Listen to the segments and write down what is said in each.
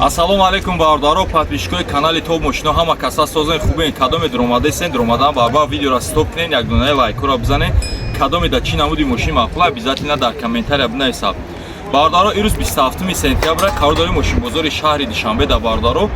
Ассалому алейкум бародаро, подписчикои канали Топ Мошино, ҳама каса созен хубен, кадоме дуромадесен, дуромадан барбар видеоро стоп кунен, як дунаи лайкуро бизанен, кадоме да чӣ намуди мошин мақбул, обязательно дар комментария бинависад. Бародаро, ирӯз 27 сентябр кор дорем мошинбозори шаҳри Душанбе да бародаро.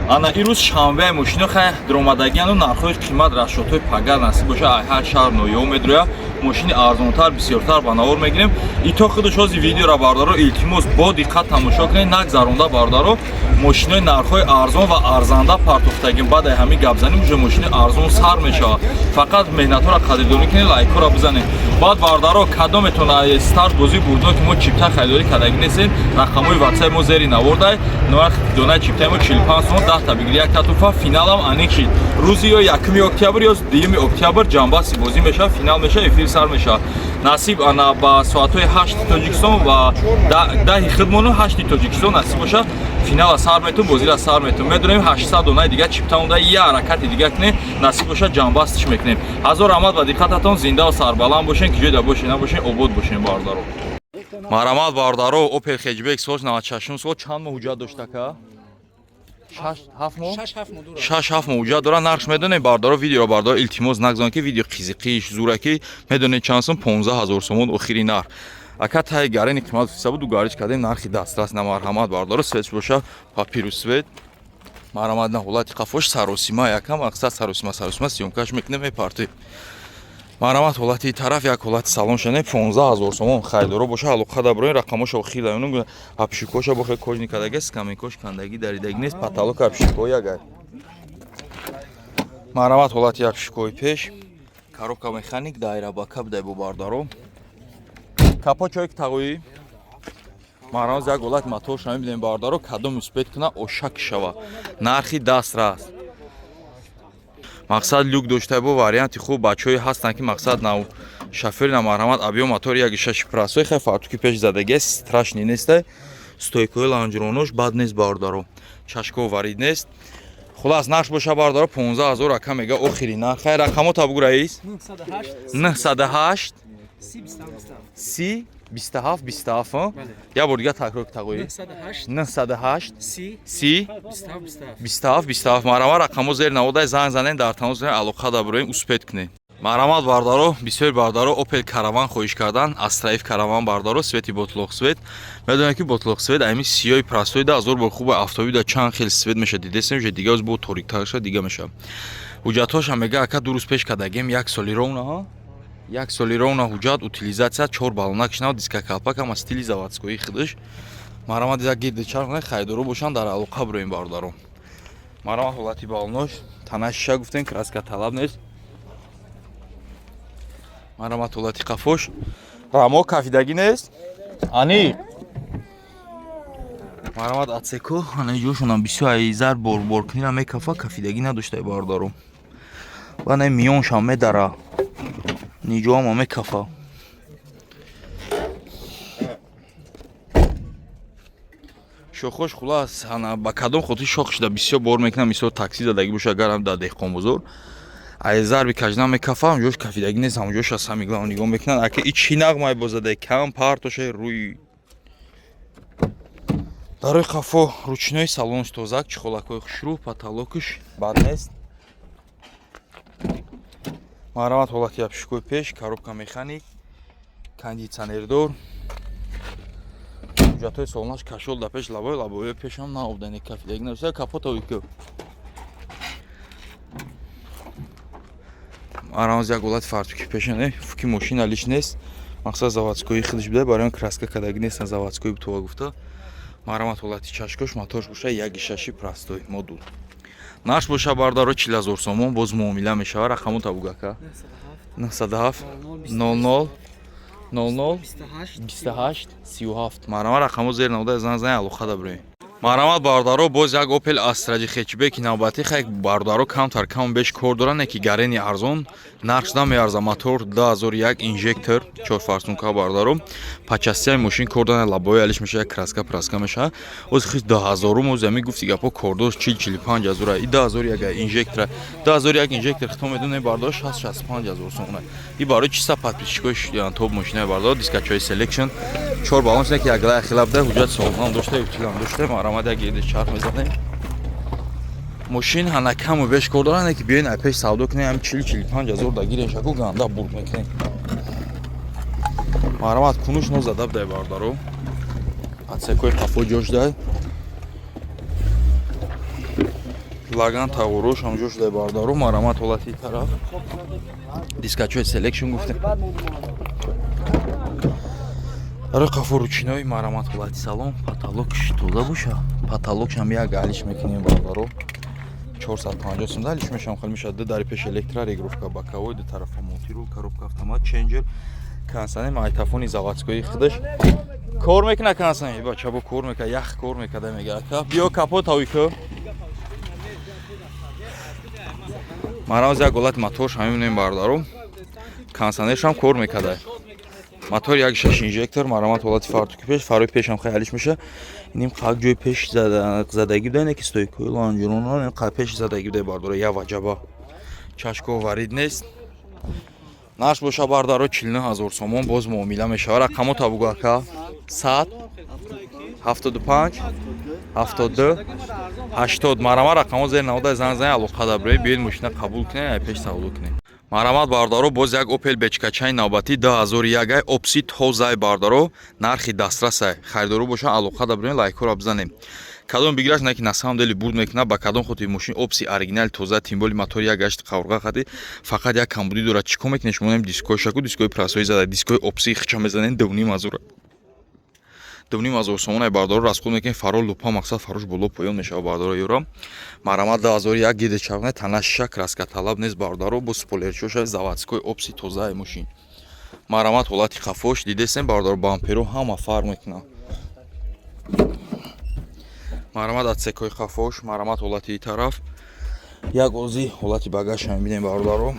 Ана ирӯз шанбе мошино хай дуромадагиану нархои қимат расшотҳои пагар насиб боша, ай ҳар шаҳр ноёб медроя, мошини арзонтар бисёртар ба навор мегирем. Ито худуш ҳози видеоро бародаро илтимос бо диққат тамошо кунед, нагзаронда бародаро мошинои нархои арзон ва арзанда партофтагим. Баъд ҳамин гап занем уже мошини арзон сар мешавад. Фақат меҳнатҳоро қадрдонӣ кунед, лайкҳоро бизанед. Баъд бародаро кадометон старт бозии бурдо ки мо чипта хайдорӣ кардаги нестем, рақамҳои ватсап мо зери навордай, нарх донаи чиптаи мо 45 сом, 10 та бигири 1 татуфа, финалам аник шид. Рӯзи ё 1 октябр ё 2 октябр ҷанбаси бозӣ мешавад, финал мешавад, эфир сар мешавад. Насиб ана ба соатҳои 8 Тоҷикистон ва 10 хидмону 8 Тоҷикистон насиб бошад, финала сар метун, бозира сар метун. Медонем 800 донаи дига чипта мунда, я ҳаракати дига кунем, насиб бошад ҷанбастиш мекунем. Ҳазор раҳмат ва диққататон зинда ва сарбаланд бошен, ки ҷойда бошен набошен, обод бошен бародаро. Марамат бародаро, Opel Hatchback соч 96 сол чанд моҳ ҳуҷҷат доштака? 6-7 моҳ? 6-7 моҳ ҳуҷҷат дора. нархш медонем бародаро, видеоро бародаро илтимос нагзанед ки видео қизиқиш зураки медонед чанд сом, 15000 сомон охири нарх. Ака тай гарени қимат фисабу ду гариш кардем, нархи дастрас на марҳамат бародаро, свет боша папиру свет. Марамат на ҳолати қафош саросима якам, мақсад саросима сёмкаш мекунем мепарти. Марамат ҳолати тараф як ҳолати салон шане 15000 сомон хайдоро боша, алоқада броин рақамоша охир даёнум апшикоша бохе кожни кадаге, скаминкош кандаги даридаги нест, паталок апшико ягай. Марамат ҳолати як шикои пеш, коробка механик дайра бакап дай бо бардаро. Капо чойк тағои. Марамат як ҳолати мотор шаме бидем бардаро, кадом успет куна ошак шава. Нархи дастрас. Мақсад люк дошта бо варианти хуб бачаҳое ҳастанд ки мақсад нав шофёри на марҳамат объём мотори 1.6 прасои хай фартуки пеш задаги страшни нестай, стойкои ланҷронош бад нест бардаро, чашко варид нест. Хулас нарх боша бардаро 15000 ака мега охири нарх. Хай рақамота бугу раис 908 30 27 27. Я бор дига такрор тағои 908 30 27 27. Марама рақамо зер наводай занг занен дар тамос алоқа да броим успет кунед. Марамат бардаро, бисёр бардаро Opel Caravan хоҳиш кардан, Астраиф Caravan бардаро, свети ботлоқ свет. Медонед ки ботлоқ свет айми сиёи прасои да азор бо хуб автоби да чанд хел свет меша дидесем, же дига оз бо ториктар ша дига меша. Ҳуҷҷатҳош мега ака ду рӯз пеш кардагем 1 соли ровна ҳа. 1 соли ровна ҳуҷҷат, утилизатсия 4 балона кишнав, диска калпак ама стили заводскои хидиш. Марамат як гирди чарх хайдоро бошан дар алоқа броим бардаро. Марамат ҳолати балонош танаи шиша гуфтем, краска талаб нест. Марамат ҳолати қафош рамо кафидаги нест. Ани марамат атсеко ана ҷошонам бисёр айзар бор кунина мекафа, кафидаги надоштай бардаро. Ва не миёншам медара. Ниҷоама мекафа. Шохош хулас ана ба кадом хотир шох шуда бисёр бор мекунам, мисол такси задаги боша гарам да деҳқонбозор. Ай зарби кажна мекафам, ҷош кафидаги нест, ҳам ҷоша самигла нигоҳ мекунад. Ака ичи нағмай бозадай кам партоша руи. Дарои қафо ручной салонш тозак, чихолакои хушрӯ, паталокиш бад нест. Марамат ҳолати апшикои пеш, коробка механик, кондитсионердор. Ҳуҷҷатҳои солонаш кашол да пеш, лабои пешам наобдани кафидаги надошта, капота уйкӯ. Марамат як ҳолати фартуки пешане, фуки мошина лиш нест. Мақсад заводскои хидиш бидай, барои краска кадаги нестан, заводскои бутова гуфта. Марамат ҳолати чашкош, моторш боша 1.6 простой модул. Нарх боша бардаро 40000 сомон, боз муомила мешава. Рақамота бугака 907 00 00 28 37. Марама рақамо зер навода занг занг алоқа да броим. Марамат бардаро боз як Opel Astra Hatchback навбати хай бардаро камтар кам беш кор доране ки гарени арзон, нархш намеарза, мотор 2001 инжектор 4 форсунка бардаро, пачасияи мошин кор доране, лабои алиш меша, краска праска меша. Оз хис 10000 мо зами гуфти гапо кордош 40-45 и 2001 инжектор, 2001 инжектор хто медоне бардаро 60-65000 сом. И барои чиста подписчикош топ мошина бардаро, дискачои selection 4 балонс ки агла хилаб да ҳуҷҷат солон дошта, утилам дошта. маромад як гирди чарх мезанем. Мошин ҳанакаму беш кор доранд ки биёин айпеш савдо кунем ҳам 40-45 ҳазор дагирен шаку ганда бурд мекунем. Маромад кунуш но задаб дай бардаро. Атсекой қафо ҷош дай. Лаган тағурош ҳам ҷош дай бардаро. Маромад ҳолати тараф. Дискачой селекшн гуфтем. Ара қафо ручинои маромад ҳолати салом. Потолокш тоза боша. Потолокш ҳам як алиш мекунем бардаро. 450 сум далиш мешам хел мешад дар пеш электро регировка боковой до тарафа монтиру коробка автомат ченджер кансане майтафони заводской хидаш кор мекна кансане бача бо кор мека ях кор мека да мега ка био капот авико марамаз як голат мотор шамим бардаро кансане шам кор мека да мотор як 6 инжектор марамат ҳолати фартуки пеш фарои пешам хелиш меша иним қак ҷои пеш задагӣ даёне ки стойкои лонҷуронон қак пеш задагӣ дай бардоро я ваҷаба чашко варид нест наш боша бардаро 49000 сомон боз муомила мешава рақамо табугака 100 75 72 80 марама рақамо зер 90 занзани алоқа дабре биёед мошина қабул кунем ай пеш савдо кунем марамат бардаро боз як опел бечкачаи навбатӣ 10001 ай опси тозаи бардаро нархи дастрасай харидору бошан алоқа дабре лайкора бизанем кадом бигираш на ки на самом деле бурд мекуна ба кадом хотири мошин опси оригинал тоза тимболи мотори як гашт қаврға хати фақат як камбудӣ дорад чӣ кор мекунем шумо нем дискои шаку дискои прасои зада дискои опси хича мезанем 2500 сомон бардаро расход мекунем фаро лупа мақсад фарош боло поён мешава бардаро ёра марамат 2001 гиде чавна тана шиша краска талаб нест бардаро бо спойлерчоша заводской опси тоза мошин марамат ҳолати қафош дидесем бардаро бамперо ҳама фарқ мекуна марамат атсекои қафош марамат ҳолати тараф як ози ҳолати багажа мебинем бардаро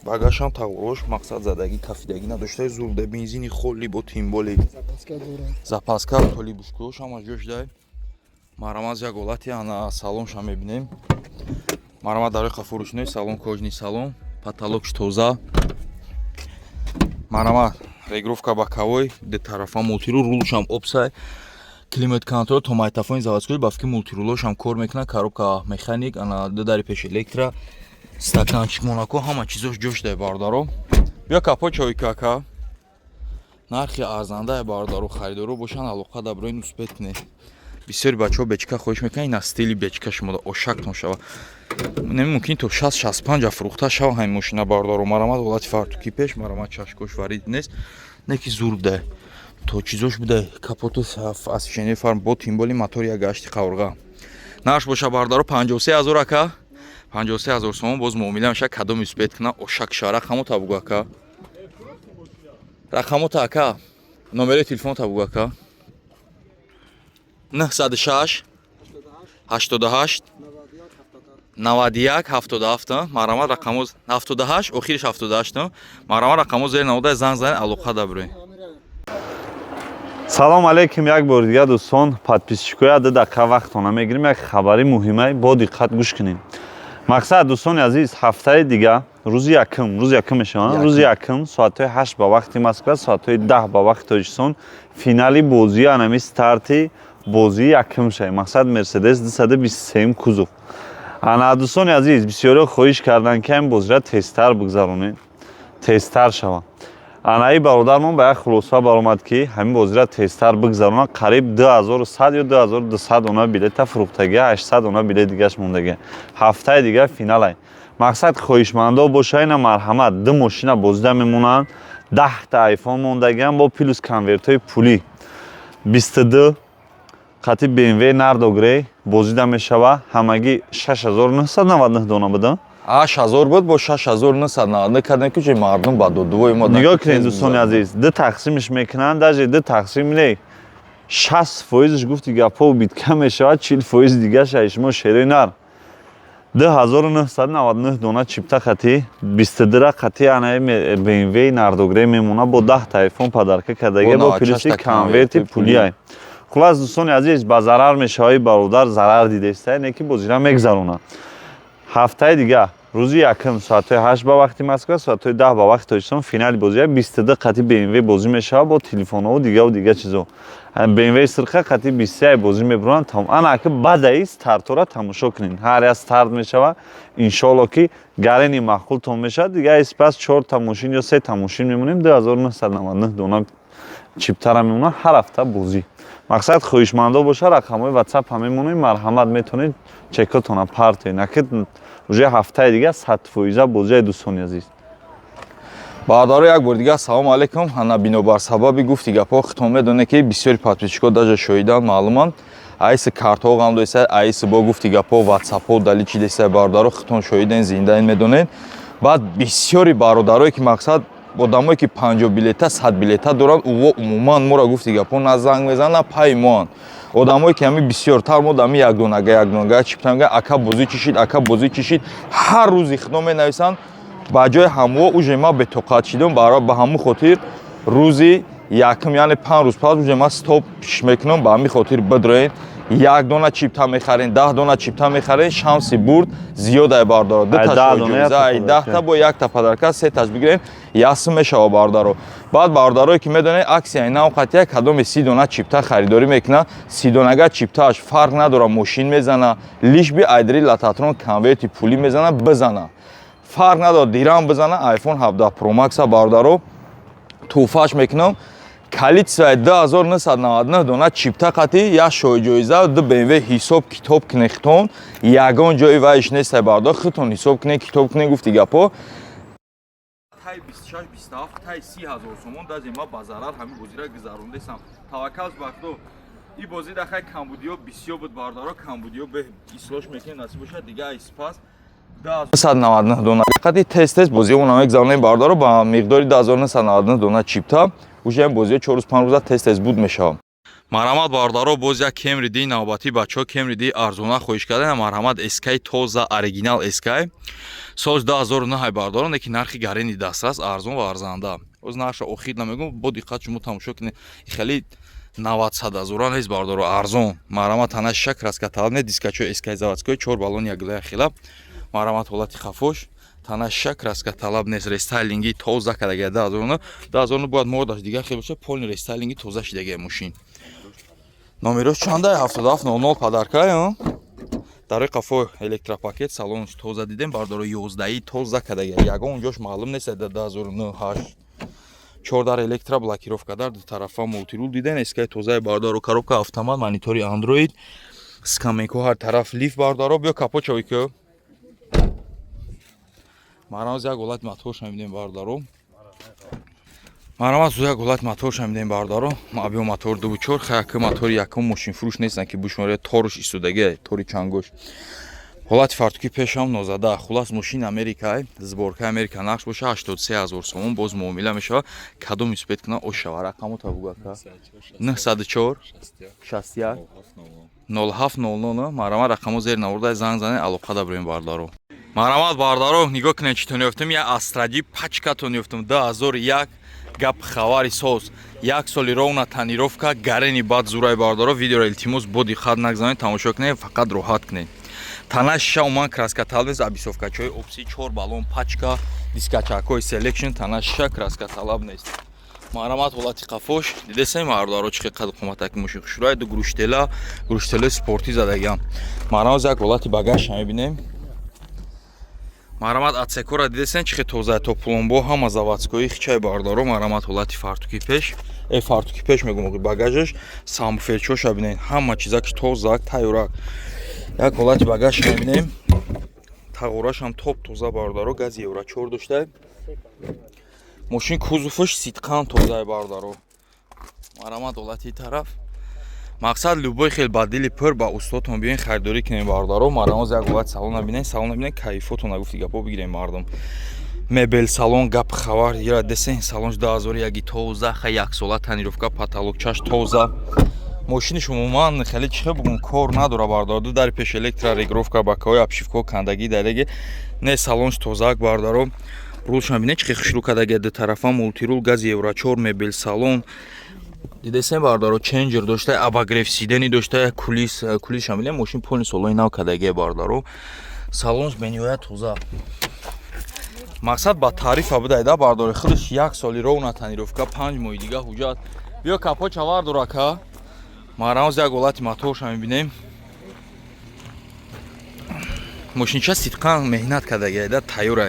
багажам тағурош мақсад задагӣ кафидагӣ надоштаи зурда бензини холи бо тимболи запаска толи бушкош ҳама ҷош дай марамат як ҳолати ана салонша мебинем марамат дарои қафорушнои салон кожни салон потолокш тоза марамат регировка боковой де тарафа мултиру рулшам опсай климат контрол то майтафони заводской ба фики мултирулошам кор мекунад коробка механик ана дари пеш электро стаканчик монако ҳама чизош ҷош дай бардаро бия капо чои кака нархи арзанда бардаро харидору бошан алоқа даброи нуспет кунед бисёри бачаҳо бечка хоҳиш мекунанд ин аз стили бечка шумо ошактон шава мумкин то 60-65 фурӯхта шава ҳамин мошина бардаро марамат ҳолати фартуки пеш марамат чашкош варид нест не ки зур дай то чизош бидай капоту освещение фарм бо тимболи мотори як гашти қаврға наш боша бардаро 53000 ака 53000 сомон боз муомила меша кадом успет куна ошак ша рақамо табугу ака рақамота ака номери телефон табугу ака 906 88 91 77 марамат рақамо 78 охириш 78 марамат рақамо зери 90 занг зани алоқа дабре салом алейкум як бор дига дӯстон подписчикоя 2 дақиқа вақтона мегирем як хабари муҳима бо диққат гӯш кунед мақсад дӯстони азиз ҳафтаи дига рӯзи якум мешавад рӯзи якум соатҳои 8 ба вақти москва соатҳои 10 ба вақти тоҷикистон финали бозии анами старти бозии якум шавад мақсад мерседес 223 кузов ана дӯстони азиз бисёриҳо хоҳиш карданд ки ҳамин бозиро тезтар бигзаронед тезтар шавад анаи бародармон ба як хулоса баромад ки ҳамин бозиро тезтар бигзаронад қариб 2100 ё 2200 дона билета фурӯхтагия 800 дона билет дигаш мондагия ҳафтаи дига финалай мақсад хоҳишмандо бошаед на марҳамат 2 мошина бозида мемонанд 10 та айфон мондагиам бо плюс конвертҳои пулӣ 22 қати BMW Nardo Grey бозида мешава ҳамагӣ 6999 дона буда 8000 буд бо 6999 кардем ки ҷои мардум ба додувои мо нигоҳ кунед дӯстони азиз ду тақсимш мекунанд даже ду тақсим не 60% гуфти гапҳо битка мешавад 40% дигаш шумо шерои нар 2999 дона чипта қати 22 қати анаи BMW Nardo Grey мемона бо 10 та айфон падарка кардагия бо плюси конверти пулия хулас дӯстони азиз ба зарар мешаваи бародар зарар дидестае не ки бозира мегзарона ҳафтаи дига рӯзи якум соати 8 ба вақти Москва, соати 10 ба вақти Тоҷикистон финали бозия 20 қати BMW бозӣ мешавад бо телефонҳо дига чизо. BMW сирқа қати 23 бозӣ мебуранд. Там ана ки бадаи стартора тамошо кунин. Ҳар як старт мешава. Иншоалло ки гарени маъқултон мешавад. Дига испас 4 та мошин ё 3 та мошин мемонем 2999 дона чиптара мемонад ҳар ҳафта бозӣ. Мақсад хоҳишмандо боша рақамҳои WhatsApp ҳам мемонем марҳамат метонед чекотона партия накид уже ҳафтаи дига 100% бозии дӯстони азиз. Баъдаро як бор дига ассалому алайкум. Ана бинобар сабаби гуфти гапҳо хитон медонед ки бисёри подписчикҳо даже шоҳидан маълуманд. Айси картҳо гам доиса, айси бо гуфти гапҳо WhatsApp-ҳо дали чи деса баъдаро хитон шоҳиден зиндаин медонед. Баъд бисёри бародарое ки мақсад одамое ки 50 билета 100 билета доранд уво умуман моро гуфти гапҳо на занг мезананд на пай моанд. Одамое ки ҳами бисёртар мо дами якдонага чиптам га ака бозӣ чишид, ака бозӣ чишид ҳар рӯзи хитон менависанд. Ба ҷои ҳамво уже ма бетоқат шидам ба ҳамин хотир рӯзи якум яъне 5 рӯз пас уже ма стоп мекунам ба ҳамин хотир бидроен. Як дона чипта мехарен, 10 дона чипта мехарен, шамси бурд зиёда бардаро. 10 та бо 1 та падарка 3 таш бигирен, ясм мешава бардаро. Баъд бардароe ки медонед аксияи навқатия кадоме 30 дона чипта харидорӣ мекунад. 30 донага чиптааш фарқ надора, мошин мезана, лишби айдри лататрон конверти пулӣ мезана, бизана. Фарқ надора, дирам бизана, iPhone 17 Pro Max бардаро туҳфааш мекунам. Количествои 2999 дона чипта қати як шоҳиҷоиза ду BMW ҳисоб китоб кунед хитон. Ягон ҷои вайш нестай бардо хитон ҳисоб кунед китоб кунед гуфти гапҳо. Тай 26 27 тай 30000 сомон дазема ба зарар ҳамин бозира гузарондесам. Таваккал бахто и бозӣ дахай камбудиё бисёр буд бардаро камбудиё бе ислош мекунед насиб бошад дига испас 2999 дона қати тест бозиё унамек занем бардаро ба миқдори 2999 дона чипта уже ин бозиё 4 5 рӯза тест буд мешавам. Марҳамат бардаро боз як Camry D навбати бачаҳо Camry D арзона хоҳиш кардан марҳамат SK тоза оригинал SK соз 2009 бардаро неки нархи гарени дастрас арзон ва арзанда. Оз нарша охир намегум бо диққат шумо тамошо кунед. Хеле 90 000 нест бардаро арзон. Марҳамат тана шак раскаталне дискачо SK заводской 4 баллон ягла хила. Марҳамат ҳолати хафош тана шак раска талаб нест рестайлинги тоза кадаги 2009 бояд модаш дига хел боша полни рестайлинги тоза шидаги мошин. Номерош чанда 7700 падарка дарои қафо электропакет салонш тоза дидем бардаро 11 тоза кадаги ягон унҷош маълум нест 2008 4 электро блокировка дар ду тарафа мултирул диден SK тозаи бардаро коробка автомат монитори Android скаменко ҳар тараф лифт бардаро бё капочои ки Марҳамат як ҳолати мотор шамидем бардаро. Марҳамат як ҳолати мотор шамидем бардаро. Абиё мотор 24 хаяк мотори якум мошин фурӯш нестан ки бушморе торш истудаги тори чангош. Ҳолати фартуки пешам нозада. Хулас мошин Америкаи, сборка Америка нақш боша 83000 сомон боз муомила мешава. Кадом испед кунам ошава рақаму табугака 904 61 0700 марҳамат рақаму зер навурда занг занед алоқа дабрем бардаро. Марҳамат бардаро нигоҳ кунед чӣ тон ёфтам я астради пачкатон ёфтам 2001 гап хабари соз 1 соли ровна танировка гарени бад зураи бардаро видеоро илтимос бо диққат нагзанед тамошо кунед фақат роҳат кунед. Тана шиша уман краскаталбез абисовкачои опси 4 баллон пачка дискачакҳои selection тана шиша краскаталаб нест. Марҳамат ҳолати қафош дидесем бардаро чӣ қадр қоматаки мошин хушурай ду груштела спорти задагиам. Марҳамат як ҳолати багаж мебинем. Марҳамат атсекора дидесен чихи тоза то пломбо ҳама заводскои хичай бардаро марҳамат ҳолати фартуки пеш мегум багажаш самфелчоша бинен ҳама чизакш тозак тайёрак як ҳолати багаж мебинем тағорашам топ тоза бардаро гази евро 4 дошта мошин кузуфаш ситқан тоза бардаро марҳамат ҳолати тараф мақсад любой хел ба дили пур ба устодтон биёен харидорӣ кунем бардаро марҳамат як ҳолати салона бинен кайфотона гуфти гапо бигирем мардум мебел салон гап хабар ира десен салонш 2001 тоза ха як сола танировка потолокчаш тоза мошиниш умуман хеле чихе бугум кор надора бардаро ду дари пеш электро регировка бакаҳои обшивкаҳо кандаги дадаги не салонш тозак бардаро рулшам бинен чихе хушрӯ кадаги ду тарафа мултирул гази евро 4 мебел салон дидесен бардаро ченҷер дошта абагрев сидени дошта кулис шамиле мошин полни солои нав кадаги бардаро салонш бениҳоят тоза. мақсад ба тарифа бидайда бардори худаш 1 соли ровна танировка 5 моҳи дига ҳуҷҷат. биё капо чавар дурака маърамоз як ҳолати моторша мебинем. мошинча сидқан меҳнат кардагида тайёра.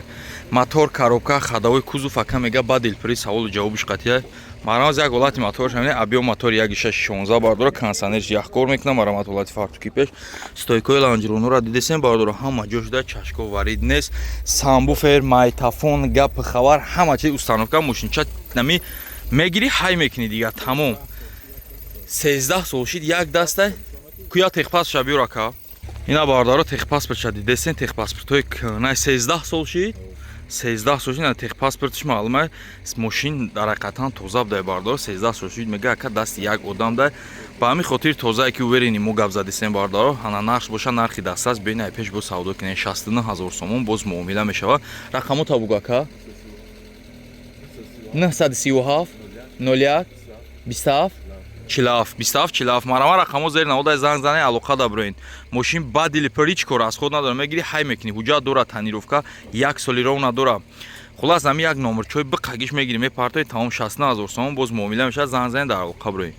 мотор, коробка, ходовой кузов ака мега бадил при саволу ҷавобиш қатия. маърамоз як ҳолати моторша мебинем. абиё мотори 1.616 бардора кондиционерш яхкор мекунам. маърамат ҳолати фартуки пеш. стойкои ланҷронора дидесен бардора ҳама ҷош да чашко варид нест. самбуфер, майтафон, гапи хабар ҳама чиз установка мошинча нами мегири ҳай мекунӣ дига тамом. 13 сол шид як даста куя техпаспортша биёрака. ина бардора техпаспортша дидесен техпаспортҳои кӯнаи 13 сол шид. 13 сол шид техпаспортиш маълума мошин дар ҳақиқатан тоза будай бардор 13 сол шид мега ака дасти як одам да ба ҳамин хотир тозае ки уверени мо гап задесен бардор ҳана нарх боша нархи дастаст бинай пеш бо савдо кунен 69 000 сомон боз муомила мешава. рақамота бугу ака 937 01 27 47 марама рақамо зери наводай занг зане алоқа да броин. мошин бадили прич кор аз худ надора мегири ҳай мекунӣ ҳуҷҷат дора танировка 1 соли ровна дора. хулас ами як номерчой биқагиш мегири мепартои тамом 69 000 сомон боз муомила мешавад занг зане дар алоқа броин.